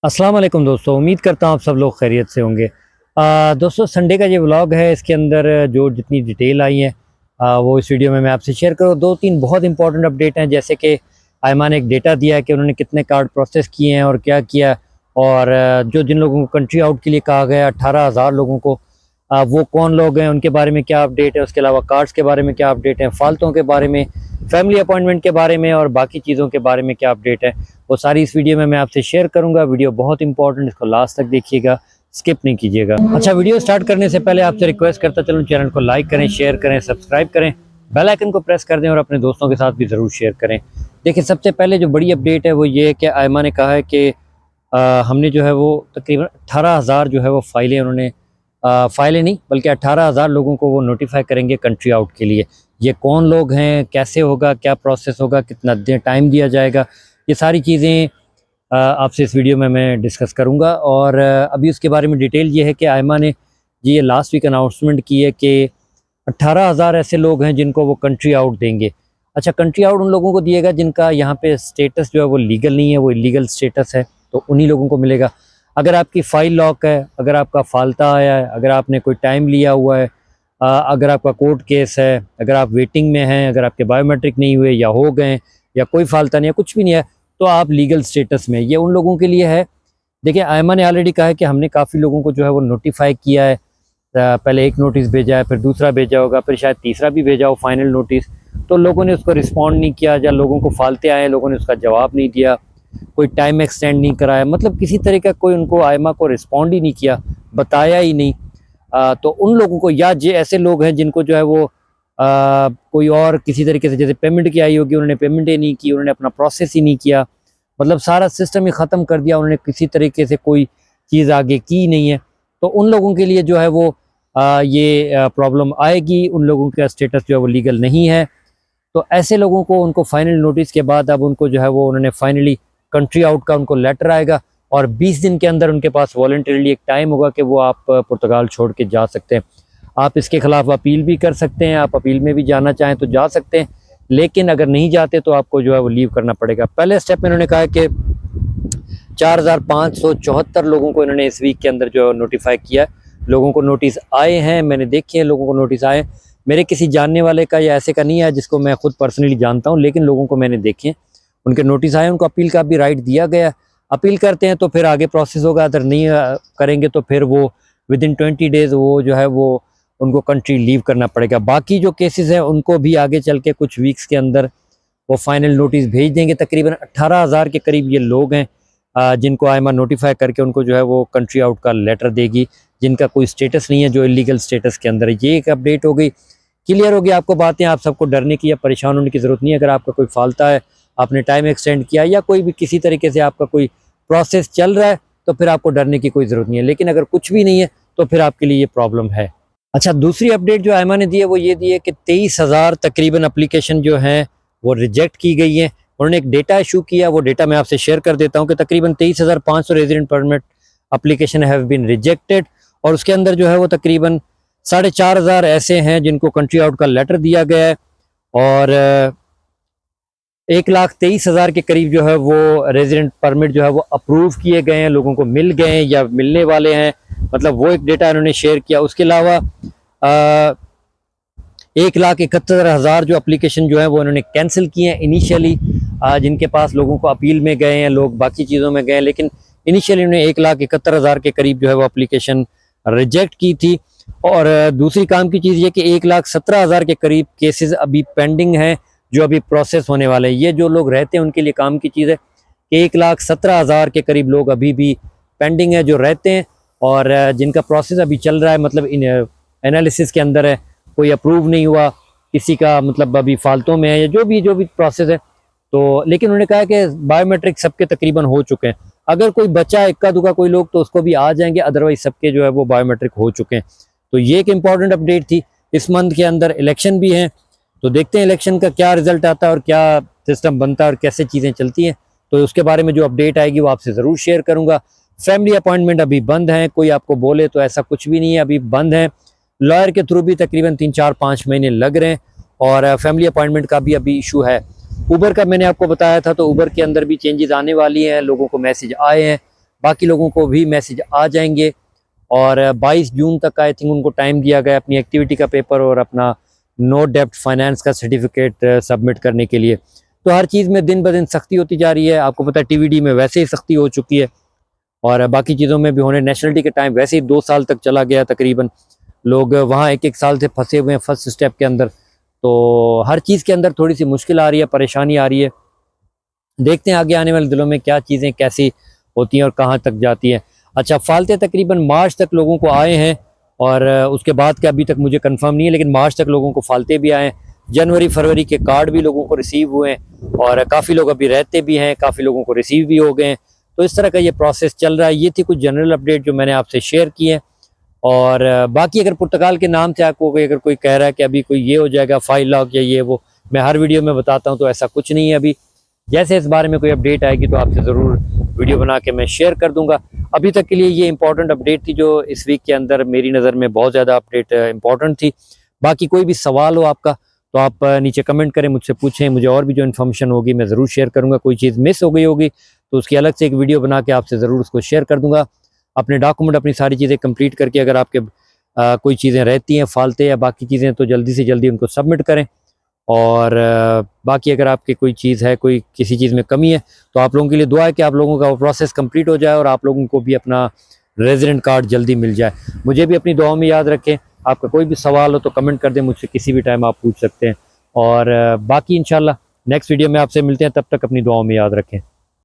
अस्सलाम वालेकुम दोस्तों, उम्मीद करता हूँ आप सब लोग खैरियत से होंगे। दोस्तों, संडे का ये व्लॉग है, इसके अंदर जो जितनी डिटेल आई है वो इस वीडियो में मैं आपसे शेयर करूँ। दो तीन बहुत इंपॉर्टेंट अपडेट हैं, जैसे कि आयमा ने एक डेटा दिया है कि उन्होंने कितने कार्ड प्रोसेस किए हैं और क्या किया, और जो जिन लोगों को कंट्री आउट के लिए कहा गया 18,000 लोगों को, वो कौन लोग हैं, उनके बारे में क्या अपडेट है, उसके अलावा कार्ड्स के बारे में क्या अपडेट है, फाल्तों के बारे में, फैमिली अपॉइंटमेंट के बारे में और बाकी चीज़ों के बारे में क्या अपडेट है, वो सारी इस वीडियो में मैं आपसे शेयर करूंगा। वीडियो बहुत इंपॉर्टेंट, इसको लास्ट तक देखिएगा, स्किप नहीं कीजिएगा। अच्छा, वीडियो स्टार्ट करने से पहले आपसे रिक्वेस्ट करता चलूं, चैनल को लाइक करें, शेयर करें, सब्सक्राइब करें, बेल आइकन को प्रेस कर दें और अपने दोस्तों के साथ भी ज़रूर शेयर करें। देखिए, सबसे पहले जो बड़ी अपडेट है वो ये है कि आयमा ने कहा है कि हमने जो है वो तकरीबन 18,000 जो है वो फाइलें उन्होंने फाइलें नहीं बल्कि 18,000 लोगों को वो नोटिफाई करेंगे कंट्री आउट के लिए। ये कौन लोग हैं, कैसे होगा, क्या प्रोसेस होगा, कितना टाइम दिया जाएगा, ये सारी चीज़ें आपसे इस वीडियो में मैं डिस्कस करूंगा। और अभी उसके बारे में डिटेल ये है कि आयमा ने ये लास्ट वीक अनाउंसमेंट की है कि 18,000 ऐसे लोग हैं जिनको वो कंट्री आउट देंगे। अच्छा, कंट्री आउट उन लोगों को दिएगा जिनका यहाँ पे स्टेटस जो है वो लीगल नहीं है, वो इलीगल स्टेटस है, तो उन्हीं लोगों को मिलेगा। अगर आपकी फ़ाइल लॉक है, अगर आपका फाल्ता आया है, अगर आपने कोई टाइम लिया हुआ है, अगर आपका कोर्ट केस है, अगर आप वेटिंग में हैं, अगर आपके बायोमेट्रिक नहीं हुए या हो गए या कोई फाल्ता नहीं है, कुछ भी नहीं है, तो आप लीगल स्टेटस में, ये उन लोगों के लिए है। देखिए, आयमा ने ऑलरेडी कहा है कि हमने काफ़ी लोगों को जो है वो नोटिफाई किया है। पहले एक नोटिस भेजा है, फिर दूसरा भेजा होगा, फिर शायद तीसरा भी भेजा हो, फाइनल नोटिस। तो लोगों ने उसको रिस्पॉन्ड नहीं किया, या लोगों को फालते आए, लोगों ने उसका जवाब नहीं दिया, कोई टाइम एक्सटेंड नहीं कराया, मतलब किसी तरह का कोई उनको आयमा को रिस्पॉन्ड ही नहीं किया, बताया ही नहीं। तो उन लोगों को, या जो ऐसे लोग हैं जिनको जो है वो कोई और किसी तरीके से, जैसे पेमेंट की आई होगी, उन्होंने पेमेंट ही नहीं की, उन्होंने अपना प्रोसेस ही नहीं किया, मतलब सारा सिस्टम ही ख़त्म कर दिया, उन्होंने किसी तरीके से कोई चीज़ आगे की नहीं है, तो उन लोगों के लिए जो है वो ये प्रॉब्लम आएगी। उन लोगों का स्टेटस जो है वो लीगल नहीं है, तो ऐसे लोगों को, उनको फाइनल नोटिस के बाद अब उनको जो है वो उन्होंने फाइनली कंट्री आउट का उनको लेटर आएगा, और 20 दिन के अंदर उनके पास वॉलंटरीली एक टाइम होगा कि वो आप पुर्तगाल छोड़ के जा सकते हैं। आप इसके खिलाफ अपील भी कर सकते हैं, आप अपील में भी जाना चाहें तो जा सकते हैं, लेकिन अगर नहीं जाते तो आपको जो है वो लीव करना पड़ेगा। पहले स्टेप में उन्होंने कहा कि 4,574 लोगों को इन्होंने इस वीक के अंदर जो नोटिफाई किया। लोगों को नोटिस आए हैं, मैंने देखे हैं, लोगों को नोटिस आए। मेरे किसी जानने वाले का या ऐसे का नहीं है जिसको मैं खुद पर्सनली जानता हूँ, लेकिन लोगों को मैंने देखे हैं, उनके नोटिस आए, उनको अपील का भी राइट दिया गया। अपील करते हैं तो फिर आगे प्रोसेस होगा, अगर नहीं करेंगे तो फिर वो विदिन 20 डेज़ वो जो है वो उनको कंट्री लीव करना पड़ेगा। बाकी जो केसेस हैं उनको भी आगे चल के कुछ वीक्स के अंदर वो फाइनल नोटिस भेज देंगे। तकरीबन 18,000 के करीब ये लोग हैं जिनको आयमा नोटिफाई करके उनको जो है वो कंट्री आउट का लेटर देगी, जिनका कोई स्टेटस नहीं है, जो इलीगल स्टेटस के अंदर है। ये एक अपडेट हो गई, क्लियर हो गई आपको बातें। आप सबको डरने की या परेशान होने की ज़रूरत नहीं है। अगर आपका कोई फाल्ता है, आपने टाइम एक्सटेंड किया, या कोई भी किसी तरीके से आपका कोई प्रोसेस चल रहा है, तो फिर आपको डरने की कोई ज़रूरत नहीं है। लेकिन अगर कुछ भी नहीं है तो फिर आपके लिए ये प्रॉब्लम है। अच्छा, दूसरी अपडेट जो आयमा ने दी है वो ये दी है कि 23,000 तकरीबन अप्लीकेशन जो हैं वो रिजेक्ट की गई हैं। उन्होंने एक डेटा इशू किया, वो डेटा मैं आपसे शेयर कर देता हूँ कि तकरीबन 23,500 resident permit application have been rejected, और उसके अंदर जो है वो तकरीबन 4,500 ऐसे हैं जिनको कंट्री आउट का लेटर दिया गया है, और 1,23,000 के करीब जो है वो रेजिडेंट परमिट जो है वो अप्रूव किए गए हैं, लोगों को मिल गए हैं या मिलने वाले हैं, मतलब वो एक डेटा इन्होंने शेयर किया। उसके अलावा 1,71,000 जो एप्लीकेशन जो है वो इन्होंने कैंसिल किए हैं इनिशियली, जिनके पास लोगों को अपील में गए हैं, लोग बाकी चीज़ों में गए, लेकिन इनिशियली उन्होंने 1,71,000 के करीब जो है वो एप्लीकेशन रिजेक्ट की थी। और दूसरी काम की चीज़ ये कि 1,17,000 के करीब केसेस अभी पेंडिंग हैं, जो अभी प्रोसेस होने वाले हैं। ये जो लोग रहते हैं उनके लिए काम की चीज़ है कि 1,17,000 के करीब लोग अभी भी पेंडिंग है जो रहते हैं, और जिनका प्रोसेस अभी चल रहा है, मतलब इन एनालिसिस के अंदर है, कोई अप्रूव नहीं हुआ, किसी का मतलब अभी फाल्तों में है, या जो भी प्रोसेस है। तो लेकिन उन्होंने कहा कि बायोमेट्रिक सबके तकरीबन हो चुके हैं। अगर कोई बचा इक्का दुक्का कोई लोग तो उसको भी आ जाएंगे, अदरवाइज सबके जो है वो बायोमेट्रिक हो चुके हैं। तो ये एक इम्पॉर्टेंट अपडेट थी। इस मंथ के अंदर इलेक्शन भी हैं, तो देखते हैं इलेक्शन का क्या रिजल्ट आता है और क्या सिस्टम बनता है और कैसे चीज़ें चलती हैं। तो उसके बारे में जो अपडेट आएगी वो आपसे ज़रूर शेयर करूँगा। फैमिली अपॉइंटमेंट अभी बंद हैं, कोई आपको बोले तो ऐसा कुछ भी नहीं है, अभी बंद है। लॉयर के थ्रू भी तकरीबन 3-4-5 महीने लग रहे हैं, और फैमिली अपॉइंटमेंट का भी अभी इशू है। उबर का मैंने आपको बताया था, तो उबर के अंदर भी चेंजेस आने वाली हैं, लोगों को मैसेज आए हैं, बाकी लोगों को भी मैसेज आ जाएंगे। और 22 जून तक आई थिंक उनको टाइम दिया गया अपनी एक्टिविटी का पेपर और अपना नो डेप्ट फाइनेंस का सर्टिफिकेट सबमिट करने के लिए। तो हर चीज़ में दिन ब दिन सख्ती होती जा रही है। आपको पता है TVD में वैसे ही सख्ती हो चुकी है और बाकी चीज़ों में भी होने। नेशनलिटी के टाइम वैसे ही 2 साल तक चला गया तकरीबन, लोग वहाँ एक साल से फंसे हुए हैं फर्स्ट स्टेप के अंदर। तो हर चीज़ के अंदर थोड़ी सी मुश्किल आ रही है, परेशानी आ रही है। देखते हैं आगे आने वाले दिनों में क्या चीज़ें कैसी होती हैं और कहाँ तक जाती हैं। अच्छा, फालते तकरीबन मार्च तक लोगों को आए हैं और उसके बाद के अभी तक मुझे कंफर्म नहीं है, लेकिन मार्च तक लोगों को फालते भी आए हैं। जनवरी फरवरी के कार्ड भी लोगों को रिसीव हुए हैं और काफ़ी लोग अभी रहते भी हैं, काफ़ी लोगों को रिसीव भी हो गए हैं। तो इस तरह का ये प्रोसेस चल रहा है। ये थी कुछ जनरल अपडेट जो मैंने आपसे शेयर की है। और बाकी अगर पुर्तगाल के नाम से आपको अगर कोई कह रहा है कि अभी कोई ये हो जाएगा 5 लाख या ये वो, मैं हर वीडियो में बताता हूँ, तो ऐसा कुछ नहीं है। अभी जैसे इस बारे में कोई अपडेट आएगी तो आपसे ज़रूर वीडियो बना के मैं शेयर कर दूंगा। अभी तक के लिए ये इंपॉर्टेंट अपडेट थी जो इस वीक के अंदर मेरी नज़र में बहुत ज़्यादा अपडेट इंपॉर्टेंट थी। बाकी कोई भी सवाल हो आपका तो आप नीचे कमेंट करें, मुझसे पूछें, मुझे और भी जो इन्फॉर्मेशन होगी मैं ज़रूर शेयर करूँगा। कोई चीज़ मिस हो गई होगी तो उसकी अलग से एक वीडियो बना के आपसे ज़रूर उसको शेयर कर दूँगा। अपने डॉक्यूमेंट अपनी सारी चीज़ें कंप्लीट करके अगर आपके कोई चीज़ें रहती हैं फालते या बाकी चीज़ें तो जल्दी से जल्दी उनको सबमिट करें। और बाकी अगर आपकी कोई चीज़ है, कोई किसी चीज़ में कमी है तो आप लोगों के लिए दुआ है कि आप लोगों का वो प्रोसेस कंप्लीट हो जाए और आप लोगों को भी अपना रेजिडेंट कार्ड जल्दी मिल जाए। मुझे भी अपनी दुआओं में याद रखें। आपका कोई भी सवाल हो तो कमेंट कर दें, मुझसे किसी भी टाइम आप पूछ सकते हैं। और बाकी इंशाल्लाह नेक्स्ट वीडियो में आपसे मिलते हैं, तब तक अपनी दुआओं में याद रखें।